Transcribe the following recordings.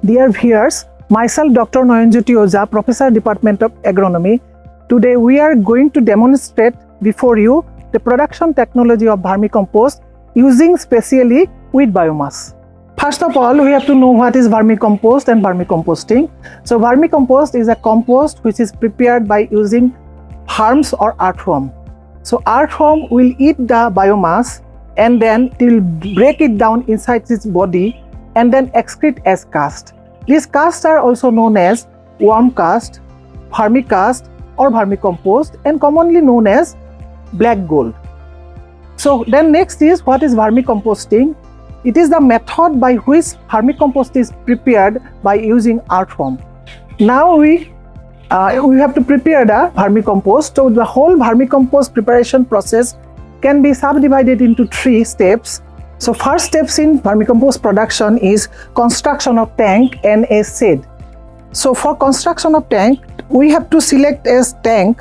Dear viewers, myself Dr. Noyanjyoti Oza, Professor, Department of Agronomy. Today we are going to demonstrate before you the production technology of vermicompost using specially wheat biomass. First of all, we have to know what is vermicompost and vermicomposting. So vermicompost is a compost which is prepared by using worms or earthworm. So earthworm will eat the biomass and then it will break it down inside its body and then excrete as cast. These casts are also known as worm cast, vermicast or vermicompost, and commonly known as black gold. So then next is, what is vermicomposting? It is the method by which vermicompost is prepared by using earthworm. Now we have to prepare the vermicompost. So the whole vermicompost preparation process can be subdivided into 3 steps. So first steps in vermicompost production is construction of tank and a shed. So for construction of tank, we have to select a tank,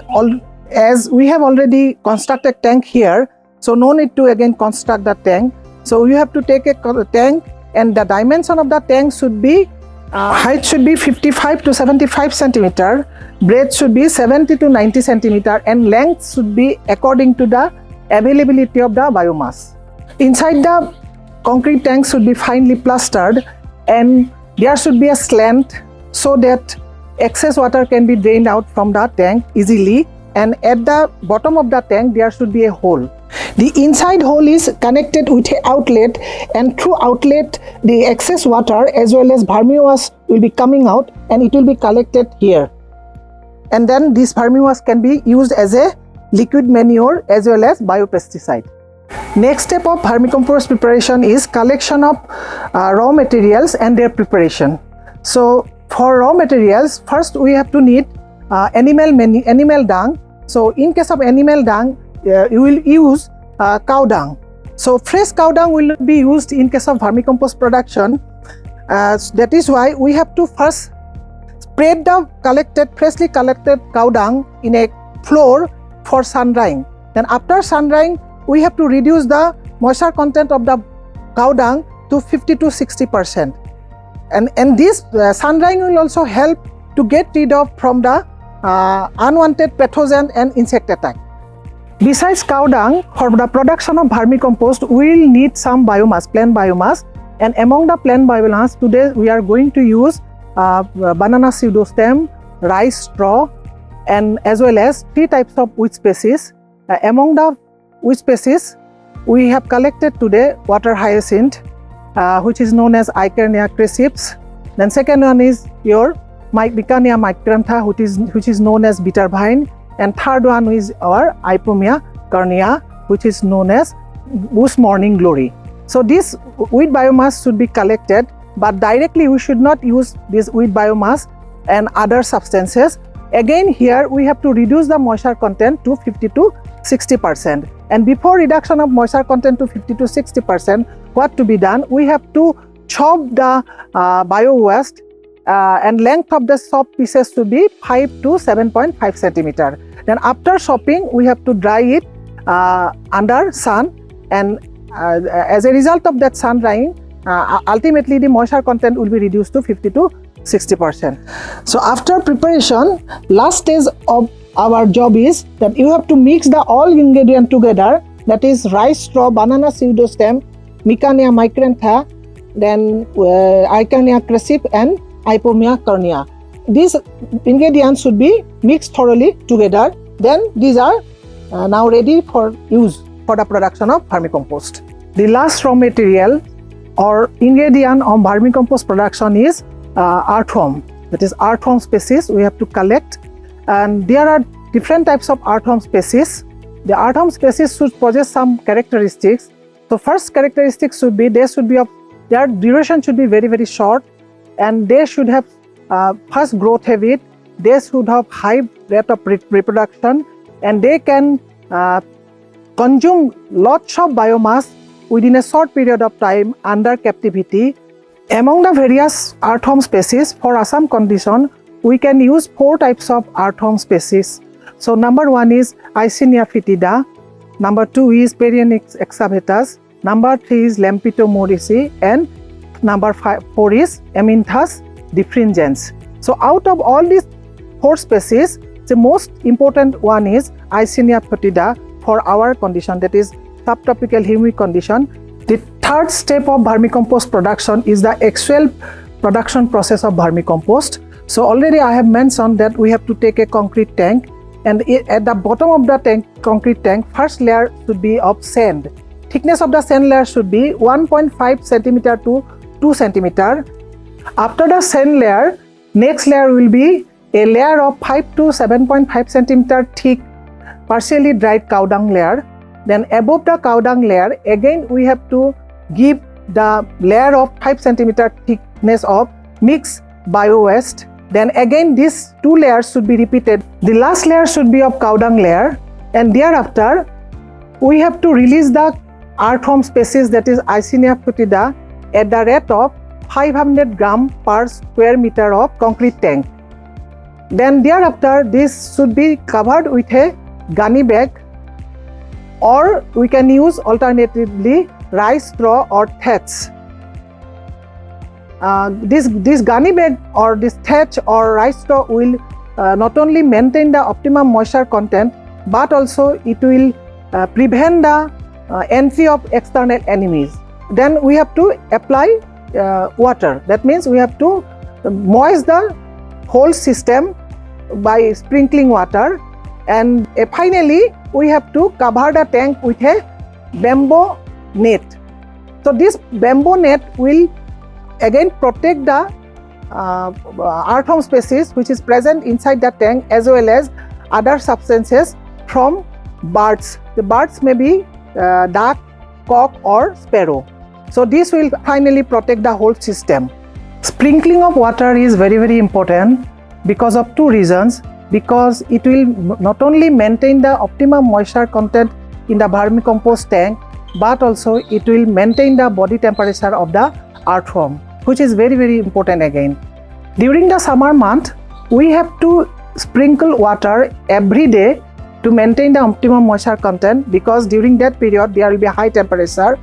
as we have already constructed tank here. So no need to again construct the tank. So you have to take a tank, and the dimension of the tank should be, height should be 55 to 75 centimeter, breadth should be 70 to 90 centimeter, and length should be according to the availability of the biomass. Inside the concrete tank should be finely plastered, and there should be a slant so that excess water can be drained out from the tank easily, and at the bottom of the tank there should be a hole. The inside hole is connected with an outlet, and through outlet the excess water as well as vermiwash will be coming out and it will be collected here. And then this vermiwash can be used as a liquid manure as well as biopesticide. Next step of vermicompost preparation is collection of raw materials and their preparation. So for raw materials, first we have to need animal dung. So in case of animal dung, you will use cow dung. So fresh cow dung will not be used in case of vermicompost production. That is why we have to first spread the freshly collected cow dung in a floor for sun drying. Then after sun drying, we have to reduce the moisture content of the cow dung to 50 to 60%. And this sun drying will also help to get rid of from the unwanted pathogen and insect attack. Besides cow dung, for the production of vermicompost, we will need some biomass, plant biomass. And among the plant biomass, today we are going to use banana pseudostem, rice straw, and as well as 3 types of wheat species. Among the wheat species, we have collected today water hyacinth, which is known as Eichernia crescips. Then second one is your Bicania micrantha, which is known as bitter vine. And third one is our Ipomia cornea, which is known as bush morning glory. So this wheat biomass should be collected, but directly we should not use this wheat biomass and other substances. Again here we have to reduce the moisture content to 50 to 60%. And before reduction of moisture content to 50 to 60%, what to be done? We have to chop the bio waste, and length of the chopped pieces to be 5 to 7.5 centimeter. Then after chopping, we have to dry it under sun, and as a result of that sun drying, ultimately the moisture content will be reduced to 50 to 60%. So after preparation, last stage of our job is that you have to mix the all ingredient together, that is rice straw, banana pseudostem, Bicania micrantha, then Eichernia crescip and Ipomia cornea. These ingredients should be mixed thoroughly together. Then these are now ready for use for the production of vermicompost. The last raw material or ingredient of vermicompost production is earthworm. That is earthworm species we have to collect, and there are different types of earthworm species. The earthworm species should possess some characteristics. So first characteristics should be their duration should be very, very short, and they should have fast growth habit, they should have high rate of reproduction, and they can consume lots of biomass within a short period of time under captivity. Among the various earthworm species, for Assam condition, we can use 4 types of earthworm species. So number 1 is Eisenia fetida, number 2 is Perionix excavatus, number 3 is Lampito morrisi, and number 4 is Aminthus diffringence. So out of all these 4 species, the most important one is Eisenia foetida for our condition, that is subtropical humid condition. The third step of vermicompost production is the actual production process of vermicompost. So already I have mentioned that we have to take a concrete tank, and at the bottom of the concrete tank, first layer should be of sand. Thickness of the sand layer should be 1.5 centimeter to 2 centimeter. After the sand layer, next layer will be a layer of 5 to 7.5 centimeter thick partially dried cow dung layer. Then above the cow dung layer, again we have to give the layer of 5 centimeter thickness of mixed bio waste. Then again these 2 layers should be repeated. The last layer should be of cow dung layer, and thereafter we have to release the earthworm species, that is Eisenia foetida, at the rate of 500 gram per square meter of concrete tank. Then thereafter this should be covered with a gunny bag, or we can use alternatively rice straw or thatch. This gunny bag or this thatch or rice straw will not only maintain the optimum moisture content, but also it will prevent the entry of external enemies. Then we have to apply water. That means we have to moist the whole system by sprinkling water, and finally we have to cover the tank with a bamboo net. So this bamboo net will again protect the earthworm species which is present inside the tank, as well as other substances from birds. The birds may be duck, cock or sparrow. So this will finally protect the whole system. Sprinkling of water is very important because of 2 reasons. Because it will not only maintain the optimum moisture content in the vermicompost tank, but also it will maintain the body temperature of the earthworm, which is very important again. During the summer month, we have to sprinkle water every day to maintain the optimum moisture content, because during that period there will be high temperature.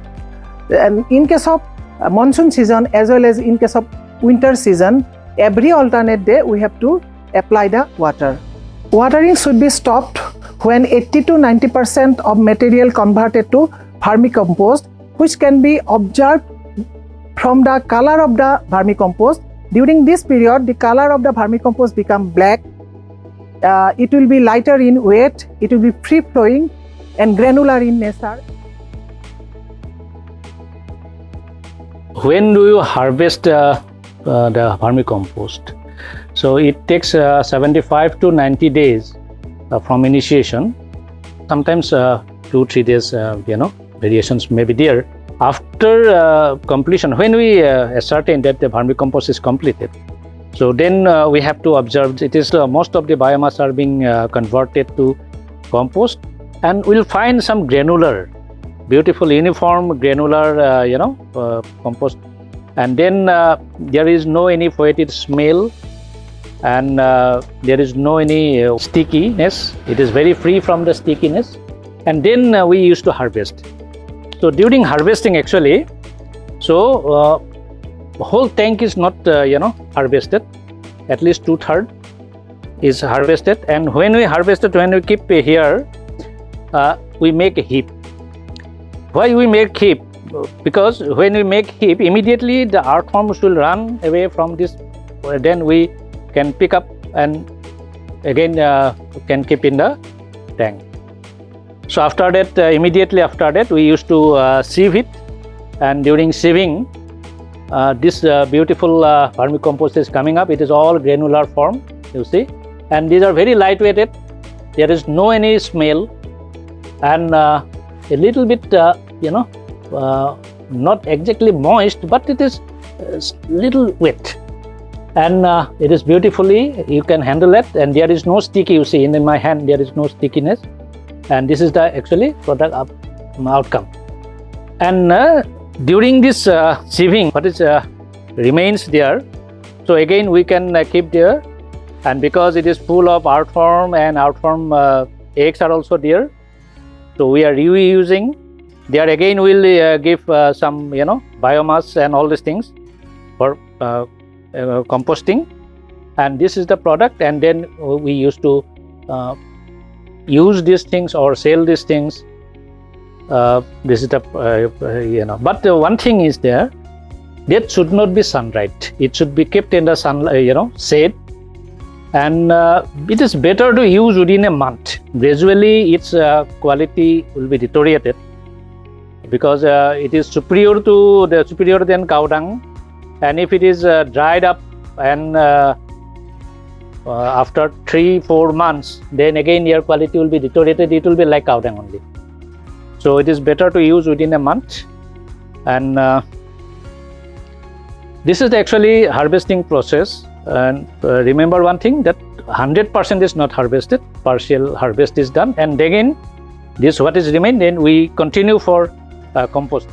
And in case of monsoon season as well as in case of winter season, every alternate day we have to apply the water. Watering should be stopped when 80 to 90% of material converted to vermicompost, which can be observed from the color of the vermicompost. During this period, the color of the vermicompost become black. It will be lighter in weight, it will be free flowing and granular in nature. When do you harvest the vermicompost? So it takes 75 to 90 days from initiation. Sometimes 2-3 days, variations may be there. After completion, when we ascertain that the vermicompost is completed, so then we have to observe it is most of the biomass are being converted to compost, and we'll find some granular, beautiful uniform granular compost, and then there is no any foetid smell, and there is no any stickiness. It is very free from the stickiness, and then we used to harvest. So during harvesting, actually, so the whole tank is not harvested. At least 2/3 is harvested, and when we harvest it, when we keep here, we make a heap. Why we make heap? Because when we make heap, immediately the earthworms will run away from this. Then we can pick up and again can keep in the tank. So after that, immediately after that, we used to sieve it, and during sieving, this beautiful vermicompost is coming up. It is all granular form, you see, and these are very lightweighted. There is no any smell, and a little bit not exactly moist, but it is little wet, and it is beautifully, you can handle it, and there is no sticky. You see, in my hand there is no stickiness, and this is the actually product outcome. And during this sieving, what is remains there, so again we can keep there, and because it is full of earthworm, and earthworm eggs are also there, so we are reusing. There again we'll give some biomass and all these things for composting, and this is the product, and then we used to use these things or sell these things. This is the but one thing is there, that should not be sun dried. It should be kept in the sun, shade, and it is better to use within a month. Gradually its quality will be deteriorated, because it is superior than cow dung, and if it is dried up and after 3-4 months, then again your quality will be deteriorated. It will be like cow dung only. So it is better to use within a month. And this is the actually harvesting process. And remember one thing, that 100% is not harvested, partial harvest is done, and again this what is remained, then we continue for compost.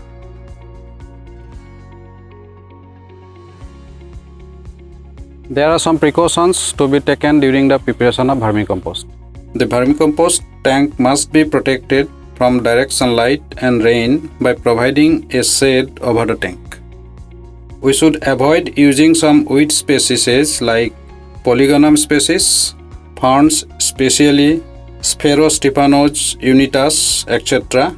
There are some precautions to be taken during the preparation of vermicompost. The vermicompost tank must be protected from direct sunlight and rain by providing a shade over the tank. We should avoid using some weed species like Polygonum species, ferns, especially Sphaerostyphanos unitas, etc.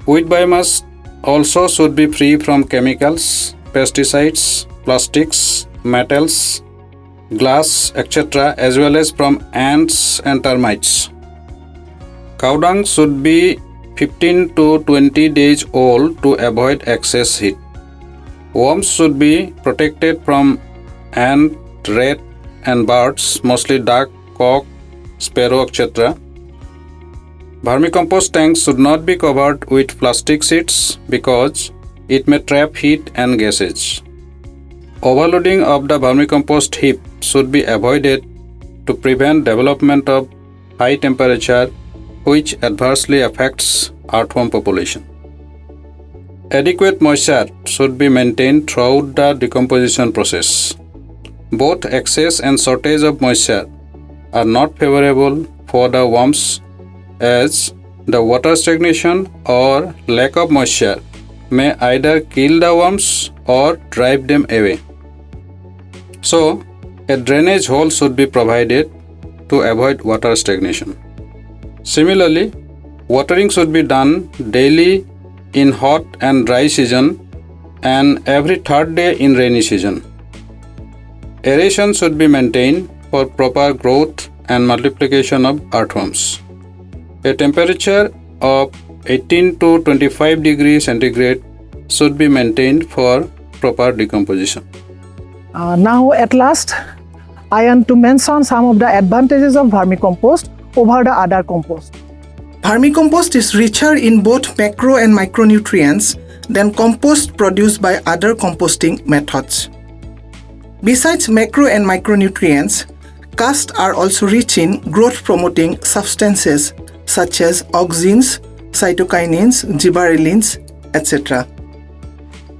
Weed biomass also should be free from chemicals, pesticides, plastics, metals, glass, etc., as well as from ants and termites. Cow dung should be 15 to 20 days old to avoid excess heat. Worms should be protected from ant, rat, and birds, mostly duck, cock, sparrow, etc. Vermicompost tanks should not be covered with plastic sheets because it may trap heat and gases. Overloading of the vermicompost heap should be avoided to prevent development of high temperature, which adversely affects earthworm population. Adequate moisture should be maintained throughout the decomposition process. Both excess and shortage of moisture are not favorable for the worms, as the water stagnation or lack of moisture may either kill the worms or drive them away. So, a drainage hole should be provided to avoid water stagnation. Similarly, watering should be done daily in hot and dry season and every third day in rainy season. Aeration should be maintained for proper growth and multiplication of earthworms. A temperature of 18 to 25 degrees centigrade should be maintained for proper decomposition. Now at last, I want to mention some of the advantages of vermicompost over the other compost. Vermicompost is richer in both macro and micronutrients than compost produced by other composting methods. Besides macro and micronutrients, casts are also rich in growth-promoting substances such as auxins, cytokinins, gibberellins, etc.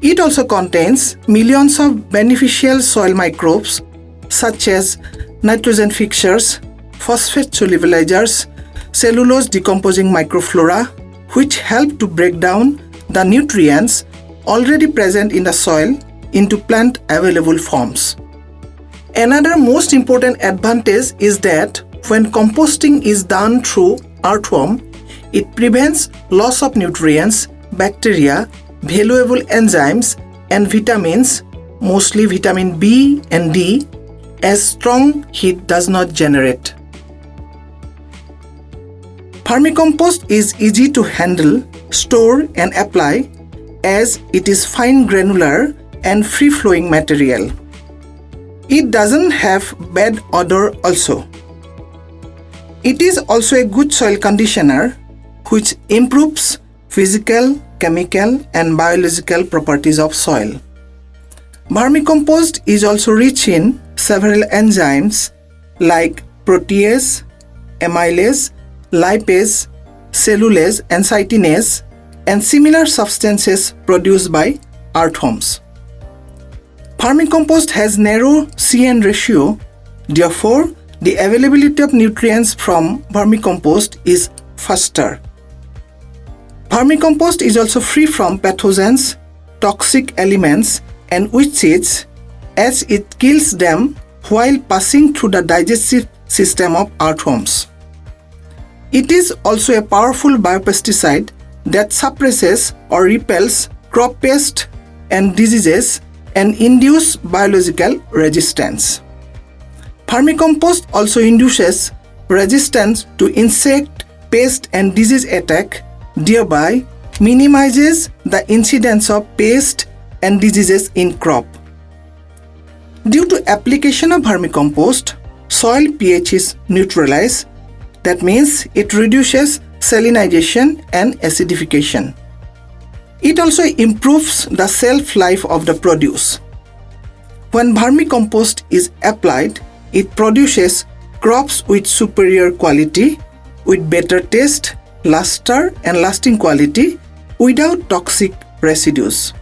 It also contains millions of beneficial soil microbes such as nitrogen fixers, phosphate solubilizers, cellulose decomposing microflora, which help to break down the nutrients already present in the soil into plant available forms. Another most important advantage is that when composting is done through earthworm, it prevents loss of nutrients, bacteria, valuable enzymes, and vitamins, mostly vitamin B and D, as strong heat does not generate. Vermicompost is easy to handle, store, and apply as it is fine granular and free-flowing material. It doesn't have bad odor also. It is also a good soil conditioner which improves physical, chemical, and biological properties of soil. Vermicompost is also rich in several enzymes like protease, amylase, lipase, cellulase, and chitinase, and similar substances produced by earthworms. Vermicompost has narrow C/N ratio, therefore the availability of nutrients from vermicompost is faster. Vermicompost is also free from pathogens, toxic elements, and weed seeds, as it kills them while passing through the digestive system of earthworms. It is also a powerful biopesticide that suppresses or repels crop pests and diseases and induces biological resistance. Vermicompost also induces resistance to insect, pest and disease attack, thereby minimizes the incidence of pest and diseases in crop. Due to application of vermicompost, soil pH is neutralized. That means it reduces salinization and acidification. It also improves the shelf life of the produce. When vermicompost is applied, it produces crops with superior quality, with better taste, luster and lasting quality without toxic residues.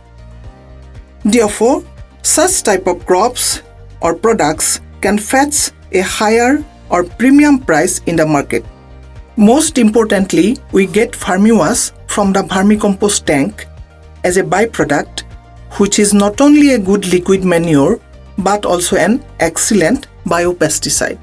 Therefore, such type of crops or products can fetch a higher or premium price in the market. Most importantly, we get vermiwash from the vermicompost tank as a byproduct, which is not only a good liquid manure but also an excellent biopesticide.